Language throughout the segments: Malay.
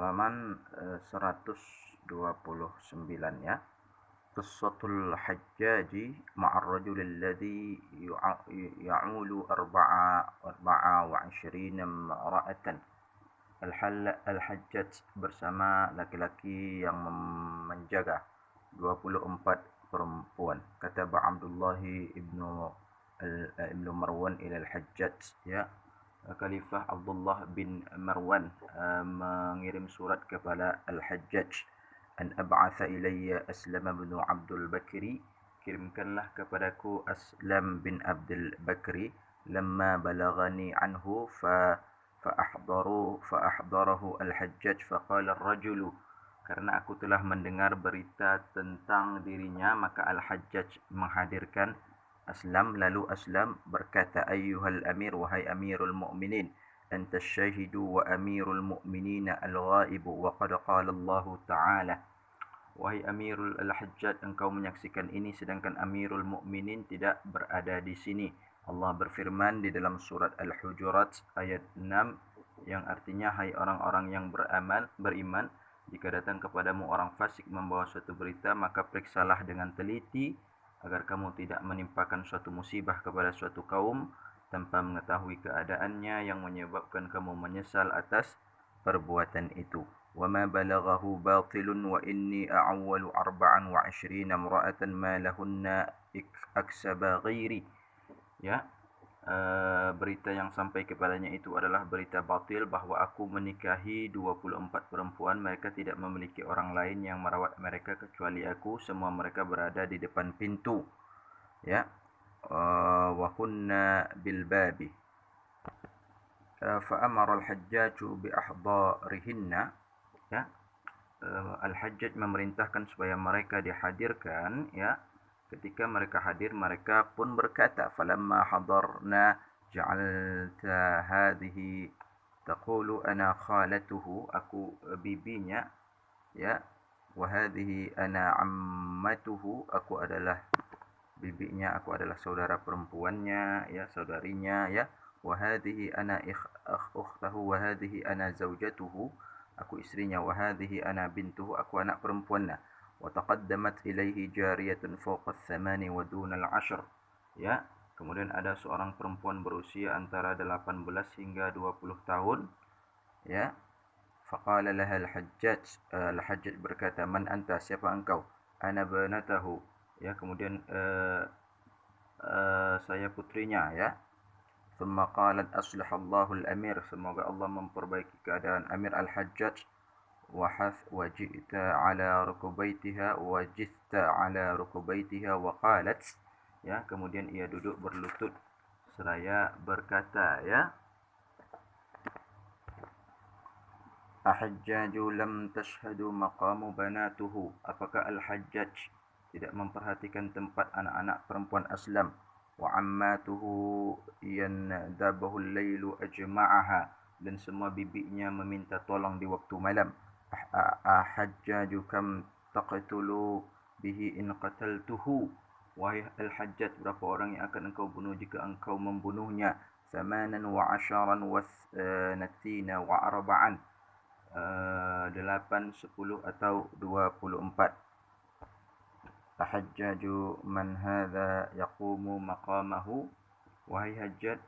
halaman 129 ya. Qissatul Hajjaji ma'ar rajul alladhi ya'ulu arba'a wa 'ishrina imra'atan. Al-Hajjaj bersama laki-laki yang menjaga 24 perempuan. Kata Abdullah ibnu Marwan ila al-Hajjaj, ya. Khalifah Abdullah bin Marwan mengirim surat kepada Al-Hajjaj, an ab'atha ilayya Aslam bin Abdul Bakri, kirimkanlah kepadaku Aslam bin Abdul Bakri, lamma balagani anhu fa'ahdarahu Al-Hajjaj faqala ar-rajulu, karena aku telah mendengar berita tentang dirinya, maka Al-Hajjaj menghadirkan Aslam. Lalu Aslam berkata, ayyuhal amir, wahai amirul mu'minin, anta syahidu wa amirul mu'minina al-ghaibu wa qad qala Allah ta'ala. Wahai amirul Al-Hajjaj, engkau menyaksikan ini sedangkan amirul mu'minin tidak berada di sini. Allah berfirman di dalam surat Al-Hujurat ayat 6 yang artinya, hai orang-orang yang beriman, jika datang kepadamu orang fasik membawa suatu berita, maka periksalah dengan teliti agar kamu tidak menimpakan suatu musibah kepada suatu kaum tanpa mengetahui keadaannya yang menyebabkan kamu menyesal atas perbuatan itu. Wa ma balaghahu batilun wa inni a'awwalu 24 imra'atan ma lahunna aksaba ghairi. Ya, berita yang sampai kepadanya itu adalah berita batil, bahwa aku menikahi 24 perempuan, mereka tidak memiliki orang lain yang merawat mereka kecuali aku, semua mereka berada di depan pintu, ya. Wa kunna bil babi. Fa amara al-Hajjaj bi ahdarihinna, ya. Al-Hajjaj memerintahkan supaya mereka dihadirkan, ya. Ketika mereka hadir, mereka pun berkata, falamma hadarna ja'alta hadhihi taqulu ana khalatuhu, aku bibinya, ya, wa hadhihi ana ammatuhu, aku adalah bibinya, aku adalah saudara perempuannya, ya, saudarinya, ya, wa hadhihi ana ukhtahu wa hadhihi ana zaujatuhu, aku istrinya, wa hadhihi ana bintuhu, aku anak perempuannya. وتقدمت إليه جارية فوق 8 ودون 10, ya. Kemudian ada seorang perempuan berusia antara 18 hingga 20 tahun, ya. Faqala laha al-Hajjaj, Al-Hajjaj berkata, man anta, siapa engkau? Ana banatahu, ya. Kemudian saya putrinya, ya. Thumma qalat aslahallahu al-amir, semoga Allah memperbaiki keadaan Amir Al-Hajjaj. وجئت على ركبيتها وقالت, ya. Kemudian ia duduk berlutut seraya berkata, ya, ahajjaju lam tashhadu maqamu banatuhu, apakah Al-Hajjaj tidak memperhatikan tempat anak-anak perempuan Aslam, wa ammatuhu yandabahu al-lailu ajma'aha, dan semua bibinya meminta tolong di waktu malam. Ahajjaju kam taqtulu bihi in qataltuhu, wahai Al-Hajjaj, berapa orang yang akan engkau bunuh jika engkau membunuhnya? 18 wa 24 wa 8, 8, 10 atau 24. Ahajjaju man hadha yaqumu maqamahu, wahai Hajjaj,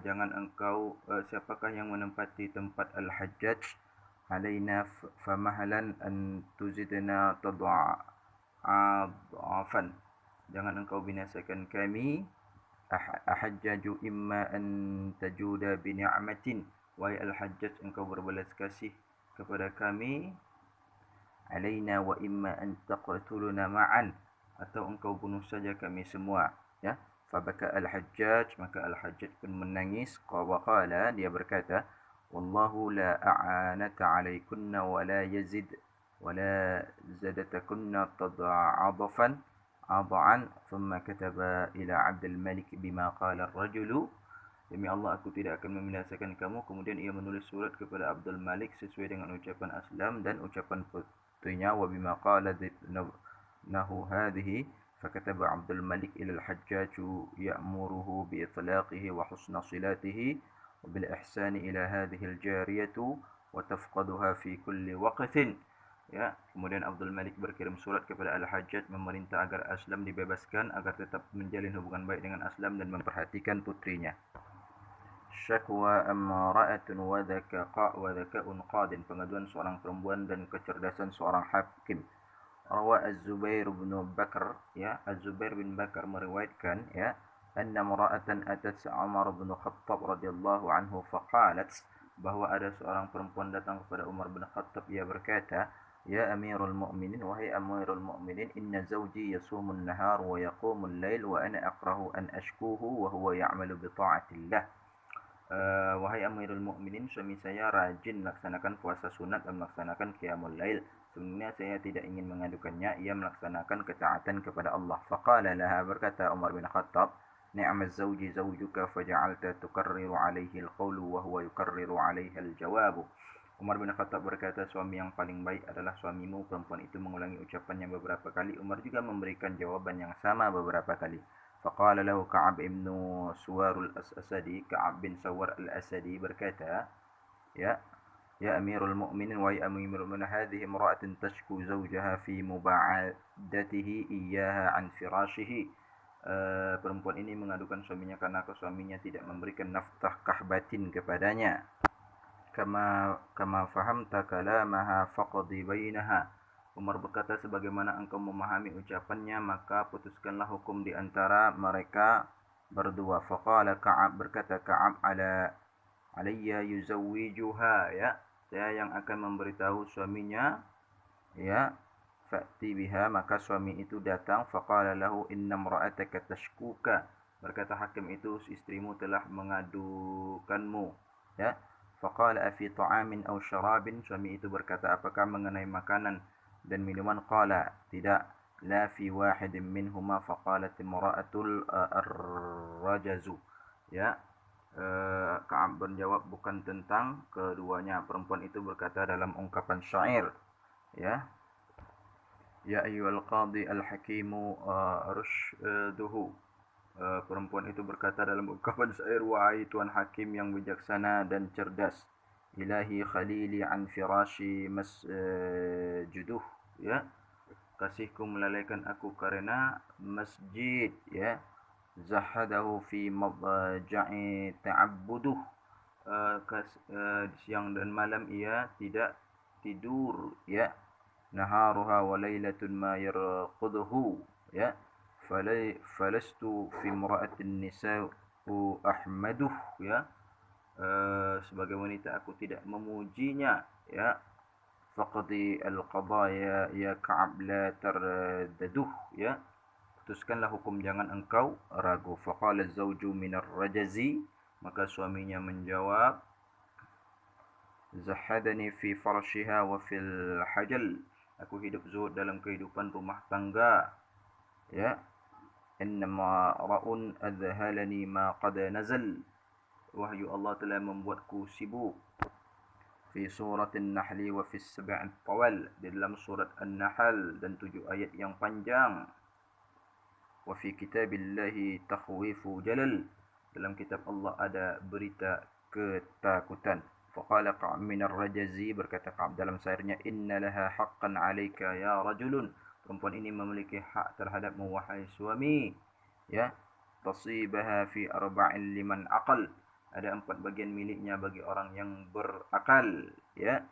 jangan engkau, siapakah yang menempati tempat Al-Hajjaj? Alaina famahlan an tuzidna tad'afan, jangan engkau binasakan kami. Ahajjaju imma an tajuda bi ni'matin, wahai Al-Hajjaj, engkau berbelas kasih kepada kami. Alaina wa imma an taqtuluna ma'an, atau engkau bunuh saja kami semua, ya. Fabaka Al-Hajjaj, maka Al-Hajjaj pun menangis. Qala, dia berkata, wallahu la a'anata alaikunna wa la yazid wa la zadatakunna tad'afan adhan. Thumma kataba ila Abdul Malik bima qala ar-rajulu, demi Allah aku tidak akan membinasakan kamu. Kemudian ia menulis surat kepada Abdul Malik sesuai dengan ucapan Aslam dan ucapan putrinya, wa bima qala nahu hadhihi. Fakataba Abdul Malik ila al-Hajjaj ya'muruhu bi itlaqihi wa husna silatihi وبالإحسان إلى هذه الجارية وتفقدها في كل وقت. Ya, kemudian Abdul Malik berkirim surat kepada Al-Hajjaj memerintah agar Aslam dibebaskan agar tetap menjalin hubungan baik dengan Aslam dan memperhatikan putrinya. Syakwa amra'atun wa dhaka'un qadin, pengaduan seorang perempuan dan kecerdasan seorang hakim. Rawa Az-Zubair bin Bakar, ya, Az-Zubair bin Bakar meriwayatkan, ya, anna imra'atan atat Umar bin Khattab radhiyallahu anhu faqalat, bahwa ada seorang perempuan datang kepada Umar bin Khattab, ia berkata, ya Amirul Mu'minin, wahai Amirul Mu'minin, inna zawji yasumun nahar wa yaqumul lail wa ana akrahu an ashkuhu wa huwa ya'malu bi ta'atillah. Wahai Amirul Mu'minin, suami saya rajin melaksanakan puasa sunat dan melaksanakan qiyamul lail. Sebenarnya saya tidak ingin mengadukannya, ia melaksanakan ketaatan kepada Allah. Faqala laha, berkata Umar bin Khattab, ni'maz zawji zawjuka faja'alta tukarriru alaihi al-qawlu wa huwa yukarriru alaihi al-jawabu. Umar bin Khattab berkata, suami yang paling baik adalah suamimu. Perempuan itu mengulangi ucapannya beberapa kali. Umar juga memberikan jawaban yang sama beberapa kali. Faqala lahu Ka'ab ibn Suwar al-Asadi, Ka'ab bin Sawar al-Asadi berkata, ya Amirul Mu'minin, wa Amirul Mu'minin, hadhihi imra'atun tashku zawjaha fi muba'adatihi iyyaha an firashihi. Perempuan ini mengadukan suaminya karena suaminya tidak memberikan nafkah batin kepadanya. Kama fahamta kalamaha faqdi bainaha. Umar berkata, sebagaimana engkau memahami ucapannya, maka putuskanlah hukum di antara mereka berdua. Faqala Ka'ab, berkata Ka'ab, alayya yuzawwijuha, ya, saya yang akan memberitahu suaminya, ya. Fa'ti biha, maka suami itu datang. Faqala lahu inna imra'ataka tashkuka, berkata hakim itu, istrimu telah mengadukanmu, ya. Faqala afi ta'amin aw syarabin, suami itu berkata, apakah mengenai makanan dan minuman? Qala tidak, la fi wahidin minhuma. Faqalat imra'atul ar-rajazu, ya. Ka'ab menjawab, bukan tentang keduanya. Perempuan itu berkata dalam ungkapan syair, ya, ya ayyuhal qadi al-hakimu rushduhu. Perempuan itu berkata dalam ungkapan syair, wahai tuan hakim yang bijaksana dan cerdas, ilahi khalili an firashi masjuduh, ya, kasihku melalaikan aku karena masjid, ya, zahadahu fi madja'i ta'abbuduh, siang dan malam ia tidak tidur, ya, naharuha wa lailatun ma yarquduhu, ya, falastu fi imra'atin nisa'u ahmaduh, ya, sebagai wanita aku tidak memujinya, ya. Faqdi al-qadaya ya Ka'ab la tardaduh, ya, putuskanlah hukum, jangan engkau ragu. Faqala az-zawju min ar-rajazi, maka suaminya menjawab, zahadani fi farshiha wa fil hajal, aku hidup zuhud dalam kehidupan rumah tangga, ya. Innama ra'un adhalani ma qad nazal, wahyu Allah telah membuatku sibuk. Fi suratin Nahli wa fi sab'at tawal, di dalam surat An-Nahl dan 7 ayat yang panjang. Wa fi kitabillahi takhwifu jalal, dalam kitab Allah ada berita ketakutan. Faqala Ka'ab min ar-rajazi, berkata Ka'ab dalam syairnya, inna laha haqqan 'alaika ya rajulun, perempuan ini memiliki hak terhadapmu wahai suami, ya. Tasibaha fi arba'in liman aqal, ada 4 bagian miliknya bagi orang yang berakal, ya.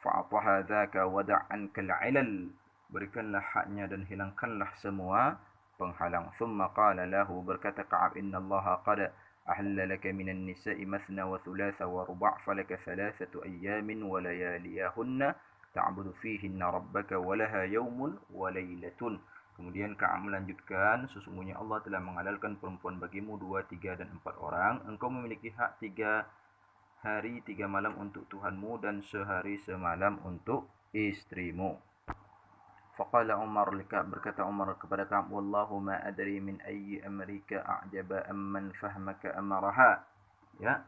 Fa'ataha dzaka wada'an kal 'ilal, berikanlah haknya dan hilangkanlah semua penghalang. Thumma qala lahu, berkata Ka'ab, innallaha qad ahalla laka minan nisa'i mathna wa thulatha wa ruba' falaka thalathatu ayyamin wa layaliyahunna ta'budu fihinna rabbaka wa laha yawmun wa laylatun. Kemudian Ka'ab melanjutkan, sesungguhnya Allah telah menghalalkan perempuan bagimu 2, 3 dan 4 orang. Engkau memiliki hak 3 hari 3 malam untuk Tuhanmu dan sehari semalam untuk istrimu. Faqala Umar lika, berkata Umar kepada Ka'ab, wallahu ma adri min ayyi amrika a'jaba amman fahmaka amaraha, ya.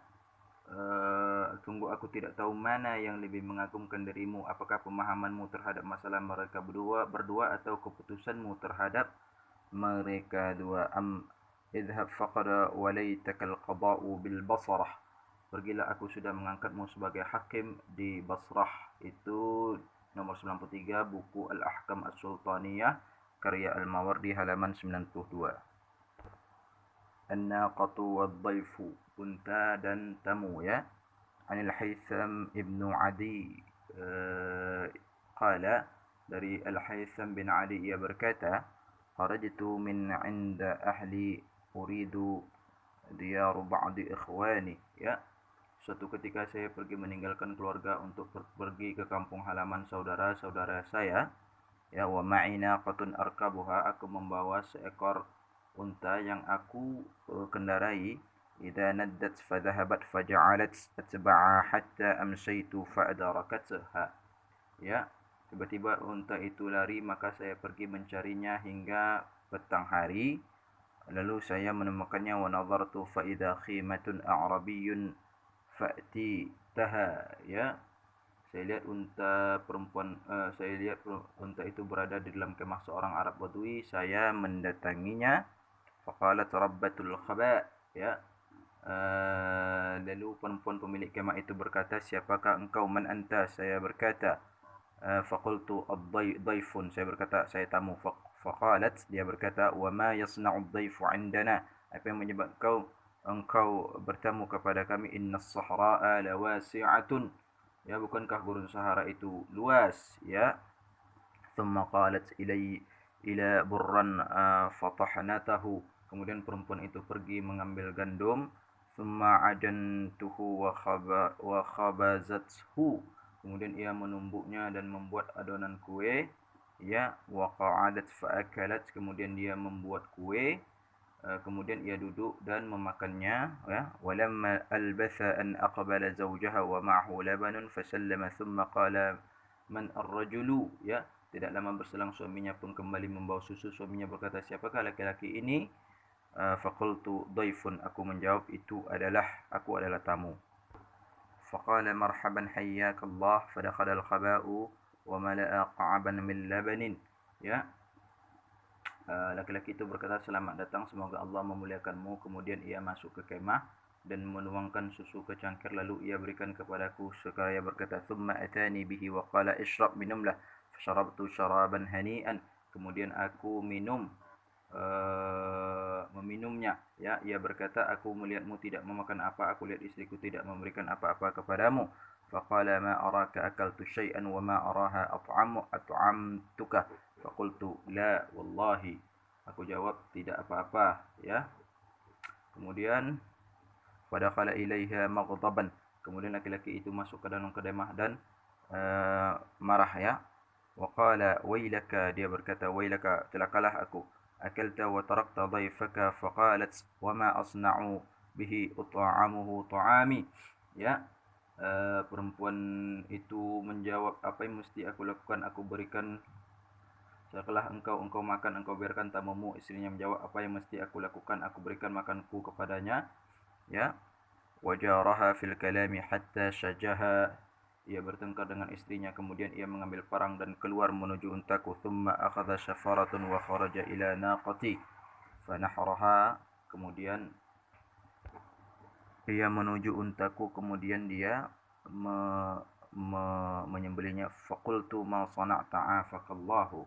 Tunggu, aku tidak tahu mana yang lebih mengagumkan darimu, apakah pemahamanmu terhadap masalah mereka berdua atau keputusanmu terhadap mereka dua. Idhab faqad walaytaka al-qada'u bil basarah, pergilah aku sudah mengangkatmu sebagai hakim di Basrah. Itu nomor 93 buku Al-Ahkam As-Sultaniyah karya Al-Mawardi halaman 92. An-naqatu wad-dhaifu, unta dan tamu ya. Anil Haytham ibnu Adi qala, dari Al-Haytham bin Adi ia berkata, kharajtu min 'inda ahli uridu diyaru ba'di ikhwani ya. Suatu ketika saya pergi meninggalkan keluarga untuk pergi ke kampung halaman saudara-saudara saya ya. Wa ma'ina qatun arkabuha, aku membawa seekor unta yang aku kendarai. Idza naddat fadhahabat faja'alat atba'a hatta amsaytu fa'adarakatha ya. Tiba-tiba unta itu lari, maka saya pergi mencarinya hingga petang hari. Lalu saya menemukannya, wa nadhartu fa idza khimatun a'rabiyyun fa'titaha ya. Saya lihat unta itu berada di dalam kemah seorang Arab Badui. Saya mendatanginya. Faqalat rabbatul khaba ya. Lalu perempuan pemilik kemah itu berkata, siapakah engkau? Man anta? Saya berkata, faqultu ad-dhaifun, saya berkata saya tamu. Faqalat, dia berkata, wa ma yasna'u ad-dhaifu 'indana? Apa yang menyebabkan engkau bertamu kepada kami? Innas sahra'a lawasi'atun ya, bukankah gurun Sahara itu luas ya. Thumma qalat ila burran fatahnatahu, kemudian perempuan itu pergi mengambil gandum. Thumma ajantuhu wa khabazathu, kemudian ia menumbuknya dan membuat adonan kue ya. Wa qa'adat fa akalat, kemudian dia membuat kue, kemudian ia duduk dan memakannya ya. Walamma albatha an aqbala zawjaha wa ma'ahu labanun fasallama thumma qala man ar-rajulu ya. Tidak lama berselang suaminya pun kembali membawa susu. Suaminya berkata, siapakah laki-laki ini? Faqultu dhaifun, aku menjawab, aku adalah tamu. Faqala marhaban hayyakallah, fadakhala al-khaba'u wa mala'a qa'aban min labanin ya. Laki-laki itu berkata, selamat datang, semoga Allah memuliakanmu. Kemudian ia masuk ke kemah dan menuangkan susu ke cangkir, lalu ia berikan kepadaku. Seraya berkata, thumma atani bihi wa qala ishrab, minumlah. Fasharabtu sharaban hani'an, kemudian aku meminumnya ya. Ia berkata, aku melihatmu tidak memakan apa, aku lihat istriku tidak memberikan apa-apa kepadamu. Faqala ma araka akaltu syai'an wa ma araha at'amtuka. Faqultu la wallahi, aku jawab tidak apa-apa ya. Kemudian fadakhala ilaiha maghdaban, kemudian laki-laki itu masuk ke dalam kemah dan marah ya. Wa qala wailaka, dia berkata, wailaka, celakalah aku. Akalta wa tarakta dhaifaka. Faqalat wa ma asna'u bihi ut'amuhu ta'ami ya. Perempuan itu menjawab, apa yang mesti aku lakukan? Aku berikan setelah engkau makan, engkau biarkan tamumu. Istrinya menjawab, apa yang mesti aku lakukan? Aku berikan makanku kepadanya ya. Wajaraha fil kalami hatta syajaha, ia bertengkar dengan istrinya, kemudian ia mengambil parang dan keluar menuju untaku. Thumma akhadha syafaratun wa kharaja ila naqati fanahraha, kemudian ia menuju untaku, kemudian dia menyembelihnya. Faqultu ma sana'ta afakallahu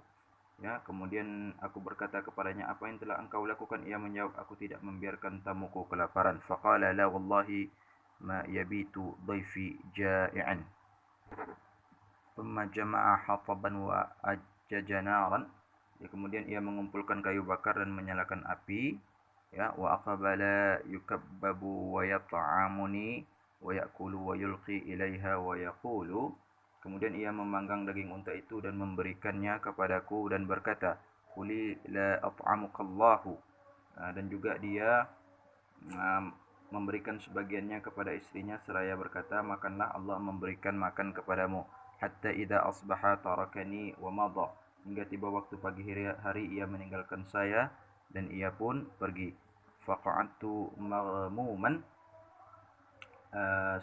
ya. Kemudian aku berkata kepadanya, apa yang telah engkau lakukan? Ia menjawab, aku tidak membiarkan tamuku kelaparan. Faqala la wallahi ma yabitu dhaifi ja'i'an. Thumma jama'a hataban wa ajjaja naran ya. Kemudian ia mengumpulkan kayu bakar dan menyalakan api ya. Wa aqbala yukabbabu wa yat'amuni wa ya'kulu wa yulqi ilaiha wa yaqulu, kemudian ia memanggang daging unta itu dan memberikannya kepadaku dan berkata, quli la at'amukallahu, dan juga dia memberikan sebagiannya kepada istrinya seraya berkata, makanlah, Allah memberikan makan kepadamu. Hatta idza asbaha tarakani wa madha, hingga tiba waktu pagi hari ia meninggalkan saya dan ia pun pergi. Faqa'adtu maghmuman,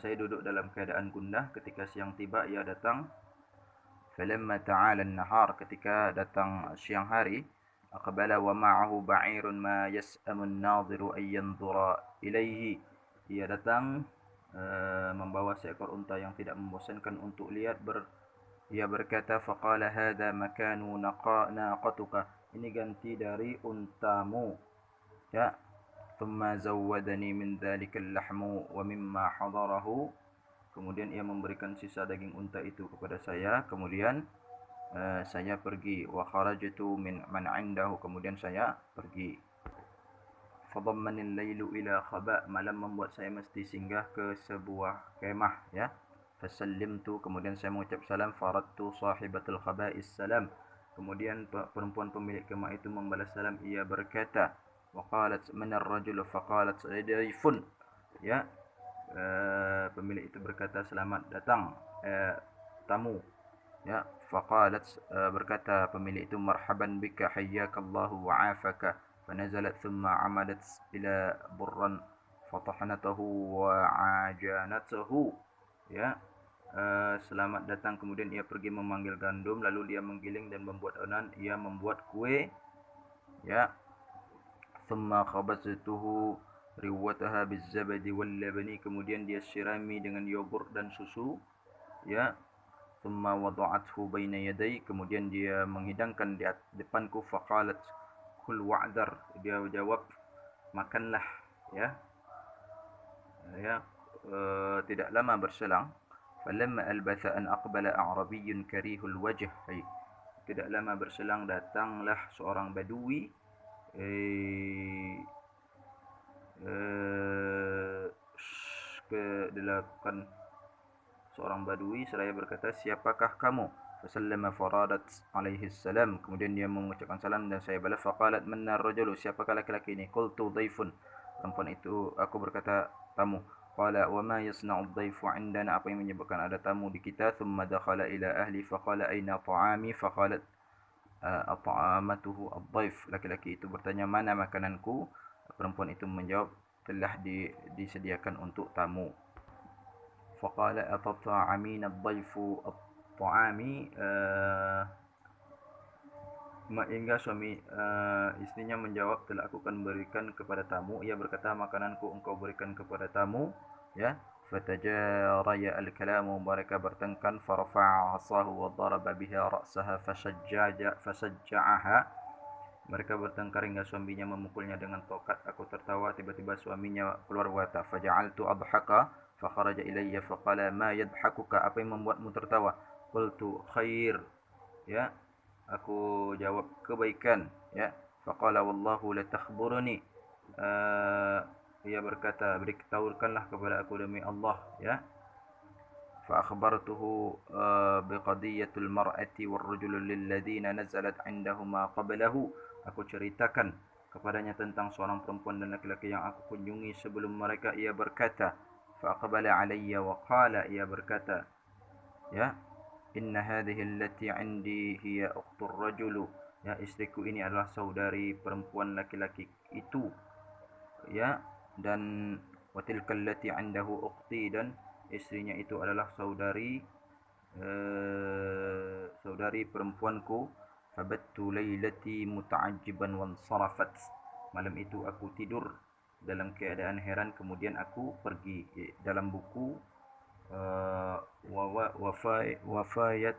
saya duduk dalam keadaan gundah. Ketika siang tiba ia datang. Falamma ta'ala an-nahar, ketika datang siang hari, aqbala wa ma'ahu ba'irun ma yas'amu an-nadhiru ay yanzura ilaihi, ia datang membawa seekor unta yang tidak membosankan untuk lihat. Ia berkata, faqala hadha makanu naqatuka, ini ganti dari untamu, ya. Thumma zawwadani min dhalikal lahmu wa mimma hadarahu, kemudian ia memberikan sisa daging unta itu kepada saya. Kemudian saya pergi. Wa kharajtu min man indahu, kemudian saya pergi. Fadammani al-lailu ila khaba, malam membuat saya mesti singgah ke sebuah kemah, ya. Fasallimtu, kemudian saya mengucap salam. Faradtu sahibatul khaba'is salam, kemudian perempuan pemilik kemah itu membalas salam. Ia berkata, waqalat man ar-rajul, faqalat dayfun, ya. Pemilik itu berkata, selamat datang tamu, ya. Faqalat, berkata pemilik itu, marhaban bika hayyakallahu wa afaka. Fanazalat thumma amadat ila burran fatahanatahu wa ajanatahu, ya. Selamat datang, kemudian ia pergi memanggil gandum, lalu dia menggiling dan membuat adonan. Ia membuat kue, ya. Thumma khabaztuhu riwataha bizzabadi wal labani, kemudian dia sirami dengan yogurt dan susu, ya. Thumma wada'athu baina yaday, kemudian dia menghidangkan di depanku. Faqalat kul wa'dar, dia jawab, makanlah, ya. Tidak lama berselang, falamma albatha an aqbala a'rabiyyun karihul wajh, tidak lama berselang datanglah seorang badui ke-8 seorang badui seraya berkata, siapakah kamu? Fasallama faradat alaihi salam, kemudian dia mengucapkan salam dan saya balas. Faqalat manna ar-rajulu, siapakah laki-laki ini? Qultu dhaifun, perempuan itu, aku berkata, tamu. Qala wa ma yasna'u ad-dhaifu 'indana, apa yang menyebabkan ada tamu di kita? Thumma dakhala ila ahli faqala aina ta'ami, faqalat at'amatuhu ad-dhaif, laki-laki itu bertanya, mana makananku? Perempuan itu menjawab, telah disediakan untuk tamu. Faqala atat'amina ad-dhaifu at-ta'ami, hingga istrinya menjawab, telah aku akan berikan kepada tamu. Ia berkata, makananku engkau berikan kepada tamu, ya. Fatajaraya al-kalamu, mereka bertengkar. Farafa'a 'asahu wa daraba biha ra'saha fasajja'aha, mereka bertengkar hingga suaminya memukulnya dengan tokat. Aku tertawa, tiba-tiba suaminya keluar berkata, faja'altu adhaka fakharaja ilayya faqala ma yadhakuka, apa yang membuatmu tertawa? Qultu khair, ya. Aku jawab, kebaikan, ya. Faqala wallahu la takhburuni, ia berkata, beritahukanlah kepada aku demi Allah, ya. Fa akhbartuhu biqadiyatul mar'ati warrajul lilladhina nazalat 'indahuma qablahu, aku ceritakan kepadanya tentang seorang perempuan dan laki-laki yang aku kunjungi sebelum mereka. Ia berkata, fa aqbala alayya wa qala, ia berkata, ya, inna hadhihi allati 'indi hiya ukhtur rajul, ya, istriku ini adalah saudari perempuan laki-laki itu, ya. Dan wa tilka allati 'indahu ukhti, dan istrinya itu adalah saudari perempuanku. Fabattu lailati muta'ajjiban wansarafat, malam itu aku tidur dalam keadaan heran, kemudian aku pergi. Dalam buku Wafayat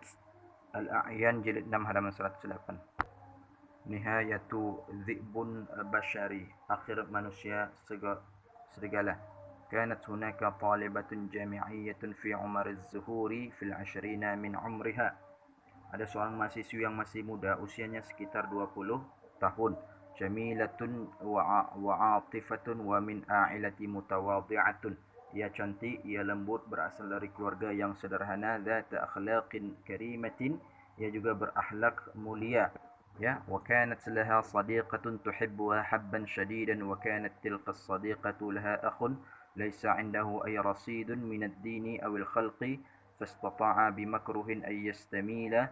Al-A'yan jilid 6 halaman 108. Nihayatu Dhi'bun Bashari, akhir manusia serigala. Kanat hunaka talibatun jami'iyyatun fi umar az-zuhuri fil 20 min umriha, ada seorang mahasiswi yang masih muda, usianya sekitar 20 tahun. Jamilatun wa 'atifatun wa min a'ilati mutawadhi'atun, ia cantik, ia lembut, berasal dari keluarga yang sederhana. Dzata akhlaqin karimatin, ia juga berakhlak mulia, ya. Wa kanat laha sadiqatun tuhibbuha habban shadidan, wa kanat tilka as-sadiqatu laha akhun laysa 'indahu ay rasidun min ad-dini aw al-khalqi fastata'a bimakruhin ay yastamila.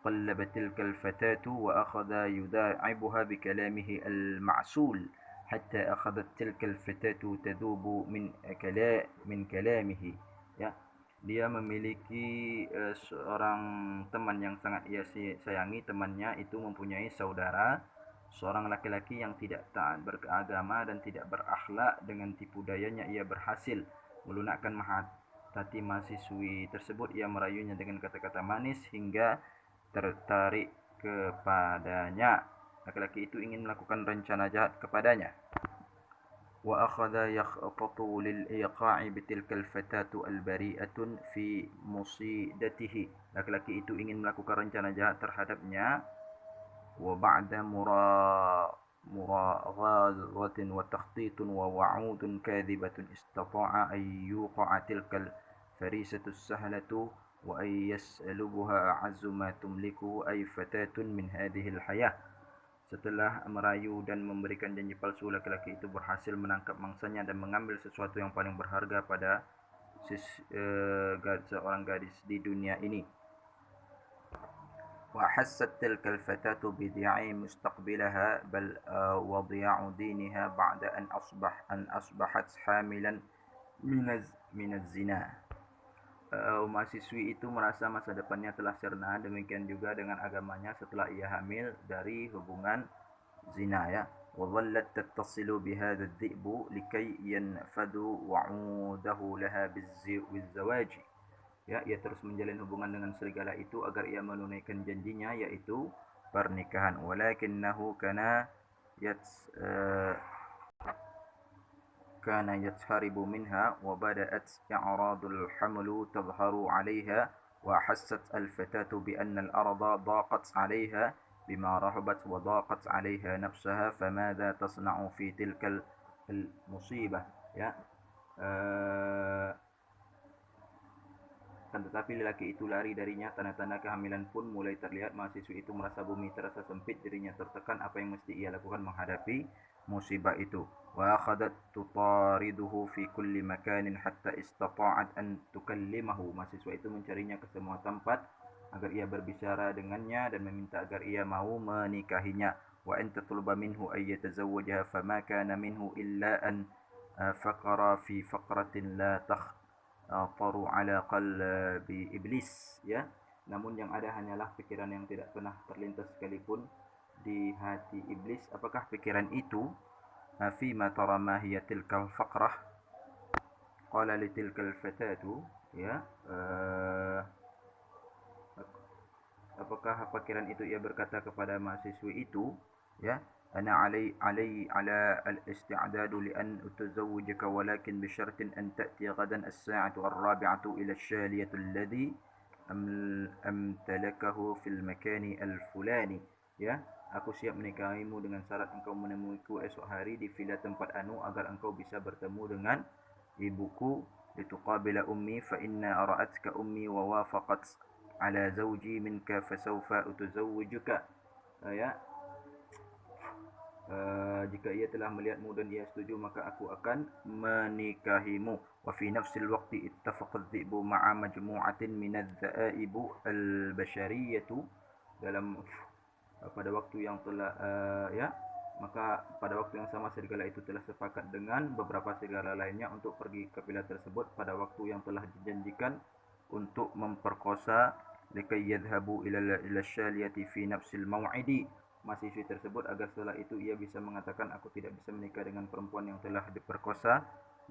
قلب تلك الفتاة وأخذ يداعبها بكلامه المعسول حتى أخذت تلك الفتاة تذوب من كلامه, ya. Dia memiliki seorang teman yang sangat ia sayangi. Temannya itu mempunyai saudara seorang laki-laki yang tidak taat beragama dan tidak berakhlak, dengan tipu dayanya ia berhasil melunakkan hati mahasiswi tersebut. Ia merayunya dengan kata-kata manis hingga tertarik kepadanya. Laki-laki itu ingin melakukan rencana jahat kepadanya. وأخذ يخطط للإيقاع بتلك الفتاة البريئة في مصيدته. Laki-laki itu ingin melakukan rencana jahat terhadapnya. وبعد مراغمة وتخطيط ووعود كاذبة استطاع أن يوقع تلك الفريسة السهلة وأن يسلبها أعز ما تملكه أي فتاة من هذه الحياة. Setelah merayu dan memberikan janji palsu, laki-laki itu berhasil menangkap mangsanya dan mengambil sesuatu yang paling berharga pada seorang gadis di dunia ini. وأحست تلك الفتاة بضياع مستقبلها بل وضياع دينها بعد أن أصبحت حاملا من الزنا. Mahasiswi itu merasa masa depannya telah sirna, demikian juga dengan agamanya setelah ia hamil dari hubungan zina, ya. وظلت تتصل بهذا الذئب لكي ينفذ وعوده لها بالزواج. Ya, ia terus menjalin hubungan dengan serigala itu agar ia menunaikan janjinya, yaitu pernikahan. Walakinnahu kana يتهرب منها وبدأت إعراض الحمل تظهر عليها وحست الفتاة بأن الأرض ضاقت عليها بما رحبت وضاقت عليها نفسها فماذا تصنع في تلك المصيبة. Ya, tetapi lelaki itu lari darinya. Tanda-tanda kehamilan pun mulai terlihat. Mahasiswi itu merasa bumi terasa sempit, dirinya tertekan. Apa yang mesti ia lakukan menghadapi musibah itu? Wa akhadat tutariduhu fi kulli makanin hatta istata'at an tukallimahu. Mahasiswa itu mencarinya ke semua tempat agar ia berbicara dengannya dan meminta agar ia mau menikahinya. Wa an tatluba minhu ay yatazawwajaha fama kana minhu illa an faqara fi faqratin la taru ala qalbi iblis, ya. Namun yang ada hanyalah pikiran yang tidak pernah terlintas sekalipun di hati iblis. Apakah pikiran itu? Fima tara ma hiya tilkal faqrah? Qala li tilkal fatatu, ya. Apakah pikiran itu? Ia berkata kepada mahasiswi itu, ya, أنا على الاستعداد لأن أتزوجك ولكن بشرط أن تأتي غدا الساعة 4 إلى الشالية الذي أمتلكه في المكان الفلاني. Ya, aku siap menikahimu dengan syarat engkau menemuiku esok hari di villa tempat anu agar engkau bisa bertemu dengan ibuku. Lituqabila ummi fa inna ra'atka ummi wa wafaqat ala zawji minka fasawfa utazawwijuka. Ya, jika ia telah melihatmu dan ia setuju, maka aku akan menikahimu. Wa fi nafsil waqti ittafaqa adh-dhi'bu ma'a majmu'atin min adh-dha'ib al-bashariyatu. Dalam pada waktu yang telah maka pada waktu yang sama serigala itu telah sepakat dengan beberapa serigala lainnya untuk pergi ke villa tersebut pada waktu yang telah dijanjikan untuk memperkosa. Likai yadhhabu ila syaliyati fi nafsil maw'idi. Mahasiswi tersebut agar setelah itu ia bisa mengatakan, aku tidak bisa menikah dengan perempuan yang telah diperkosa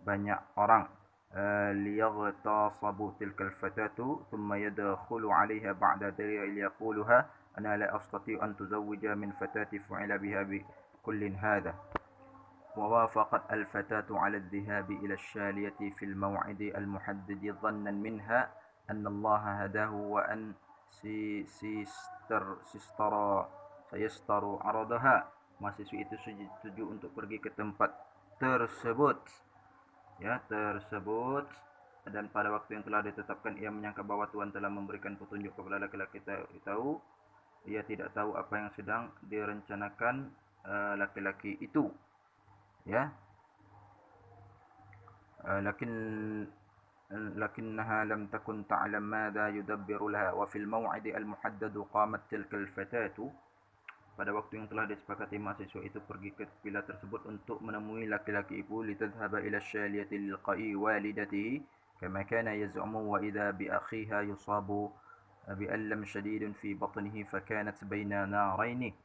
banyak orang. Liyaghtasabu tilkal fatatu thumma yadkhulu 'alayha ba'da dari'i liyaquluha ana la astati'u an tuzawwija min fatati fu'ila biha bi kullin hadha. ووافقت الفتاة على الذهاب إلى الشالية في الموعد المحدد ظنا منها أن الله هداه وأن sayastaru aradaha. Mahasiswi itu setuju untuk pergi ke tempat tersebut, ya, dan pada waktu yang telah ditetapkan ia menyangka bahwa Tuhan telah memberikan petunjuk kepada laki-laki tahu. Ia tidak tahu apa yang sedang direncanakan laki-laki itu, ya. لكنها لم تكن تعلم ماذا يدبر لها. وفي الموعد المحدد قامت تلك الفتاة. Pada waktu yang telah disepakati, mahasiswa itu pergi ke villa tersebut untuk menemui laki-laki itu. Litadhhaba ila syaliyati lilqa'i walidatihi kama kana yaz'umu wa idha bi akhiha yusabu bi allam shadidin fi batnihi fakanat baina naraini.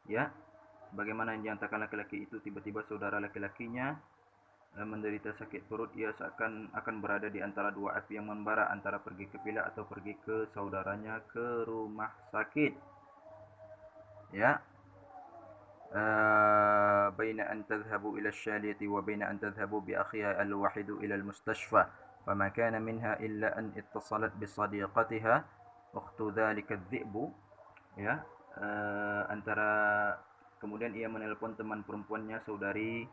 Ya, Bagaimana yang dinyatakan laki-laki itu tiba-tiba saudara laki-lakinya menderita sakit perut, ia seakan akan berada di antara dua api yang membara, antara pergi ke villa atau pergi ke saudaranya ke rumah sakit. Ya. بين أن تذهبوا إلى الشالية وبين أن تذهبوا بأخيها الواحد إلى المستشفى فما كان منها إلا أن اتصلت بصديقتها أخت ذلك الذئب. Ya, antara kemudian ia menelpon teman perempuannya, saudari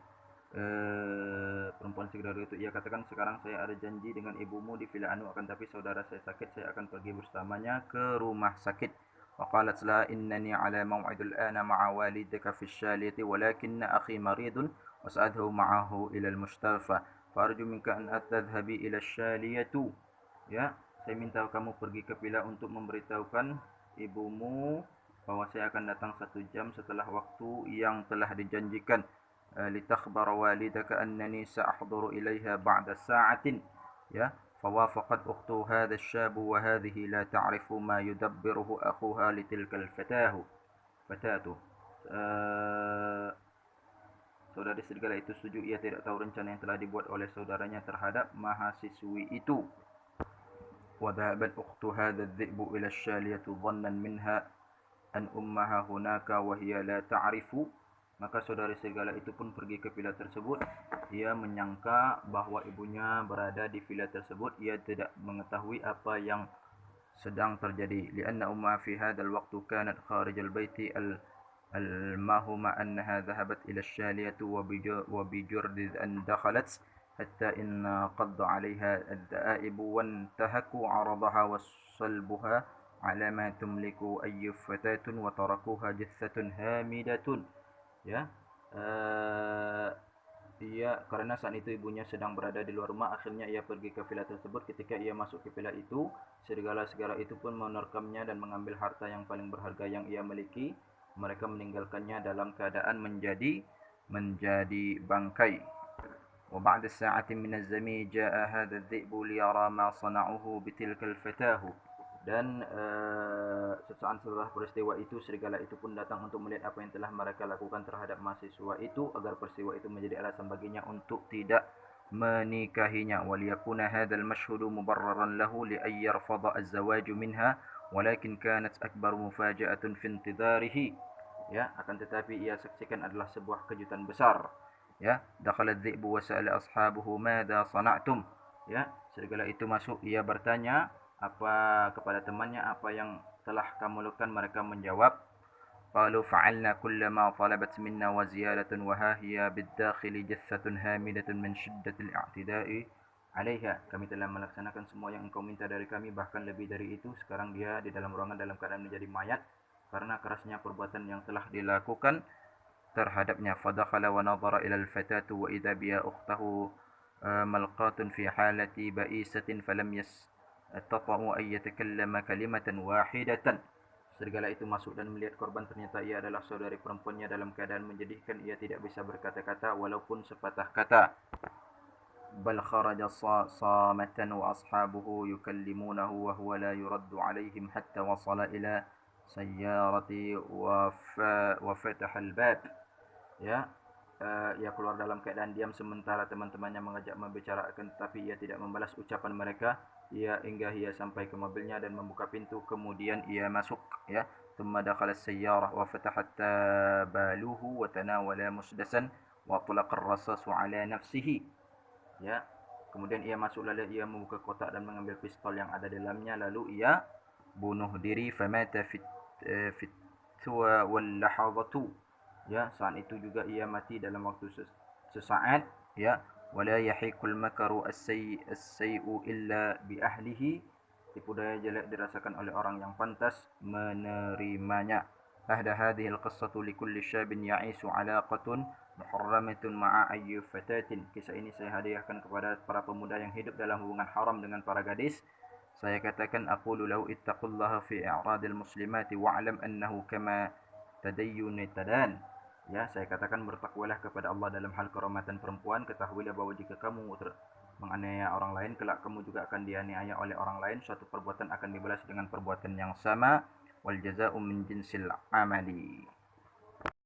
perempuan saudara itu. Ia katakan, sekarang saya ada janji dengan ibumu di villa anu, akan tapi saudara saya sakit, saya akan pergi bersamanya ke rumah sakit. وقالت لا إنني على موعد الآن مع والدك في الشالية ولكن أخي مريض وسأذهب معه إلى المستشفى فأرجو منك أن تذهبي إلى الشالية. Ya, saya minta kamu pergi ke villa untuk memberitahukan ibumu bahwa saya akan datang 1 jam setelah waktu yang telah dijanjikan. لتخبر والدك أنني سأحضر إليها بعد ساعة. Ya, فوافقت أخت هذا الشاب وهذه لا تعرف ما يدبره أخوها لتلك الفتاة. Saudari serigala itu setuju. Ia tidak tahu rencana yang telah dibuat oleh saudaranya terhadap mahasiswi itu. وذهبت أخت هذا الذئب إلى الشالية ظنا منها أن أمها هناك وهي لا تعرف. Maka saudari serigala itu pun pergi ke villa tersebut. Ia menyangka bahwa ibunya berada di villa tersebut. Ia tidak mengetahui apa yang sedang terjadi. لأن أمها في هذا الوقت كانت خارج البيت المهم أنها ذهبت إلى الشالية وبجرد أن دخلت حتى إن قض عليها الذئاب وانتهكوا عرضها وصلبها على ما تملك أي فتاة وتركوها جثة هامدة. Ya, karena saat itu ibunya sedang berada di luar rumah, akhirnya ia pergi ke villa tersebut. Ketika ia masuk ke villa itu, serigala-serigala itu pun menerkamnya dan mengambil harta yang paling berharga yang ia miliki. Mereka meninggalkannya dalam keadaan menjadi bangkai. وبعد ساعة من الزمن جاء هذا الذئب ليرى ما صنعوه بتلك الفتاة. Dan sesaat setelah peristiwa itu, serigala itu pun datang untuk melihat apa yang telah mereka lakukan terhadap mahasiswa itu, agar peristiwa itu menjadi alasan baginya untuk tidak menikahinya. وليكون هذا المشهد مبررا له لأن يرفض الزواج منها ولكن كانت أكبر مفاجأة في انتظاره. Ya, akan tetapi ia saksikan adalah sebuah kejutan besar. Ya, dakhala الذئب وسأل أصحابه ماذا صنعتم. Ya, serigala itu masuk, ia bertanya kepada temannya, apa yang telah kamu lakukan? Mereka menjawab, qalu fa'alna kullama talabat minna wa ziyadatan wa ha hiya bid-dakhili jassatun hamidatun min shiddatil i'tida'i 'alaiha. Kami telah melaksanakan semua yang engkau minta dari kami, bahkan lebih dari itu. Sekarang dia di dalam ruangan dalam keadaan menjadi mayat karena kerasnya perbuatan yang telah dilakukan terhadapnya. Fadakhala wa nadhara ila al-fatatu wa idza biha ukhtahu malqatun fi halati ba'isatin falam tata'u an yatakallama kalimatan wahidatan. Serigala itu masuk dan melihat korban. Ternyata ia adalah saudari perempuannya dalam keadaan menjadikan. Ia tidak bisa berkata-kata walaupun sepatah kata. Bal kharaja samatan wa ashabuhu yukallimunahu wa huwa la yuraddu alaihim hatta wasala ila sayyarati wa fataha al-bab. Ya, ia keluar dalam keadaan diam sementara teman-temannya mengajak membicarakan, tetapi ia tidak membalas ucapan mereka. Hingga ia sampai ke mobilnya dan membuka pintu, kemudian ia masuk. Ya, ثم دخل السيارة وفتحت باله وتناول مسدسا وأطلق الرصاص على نفسه. Ya, kemudian ia masuk, lalu ia membuka kotak dan mengambil pistol yang ada di dalamnya, lalu ia bunuh diri. فمات في واللحظة. Ya, saat itu juga ia mati dalam waktu sesaat. Ya, wala yahiqul makaru as-sayyi'u illa bi ahlihi. Tipu daya jelek dirasakan oleh orang yang pantas menerimanya. Ahda hadhihi al-qissatu li kulli syabin ya'isu 'alaqatun muharramatun ma'a ayyi fatatin. Kisah ini saya hadiahkan kepada para pemuda yang hidup dalam hubungan haram dengan para gadis. Saya katakan, aqulu lahu ittaqullaha fi i'radil muslimati wa'lam annahu kama tadayyun tadan. Ya, saya katakan, bertakwalah kepada Allah dalam hal kehormatan perempuan. Ketahuilah bahwa jika kamu menganiaya orang lain, kelak kamu juga akan dianiaya oleh orang lain. Suatu perbuatan akan dibalas dengan perbuatan yang sama. Wal jaza'u min jinsil amali.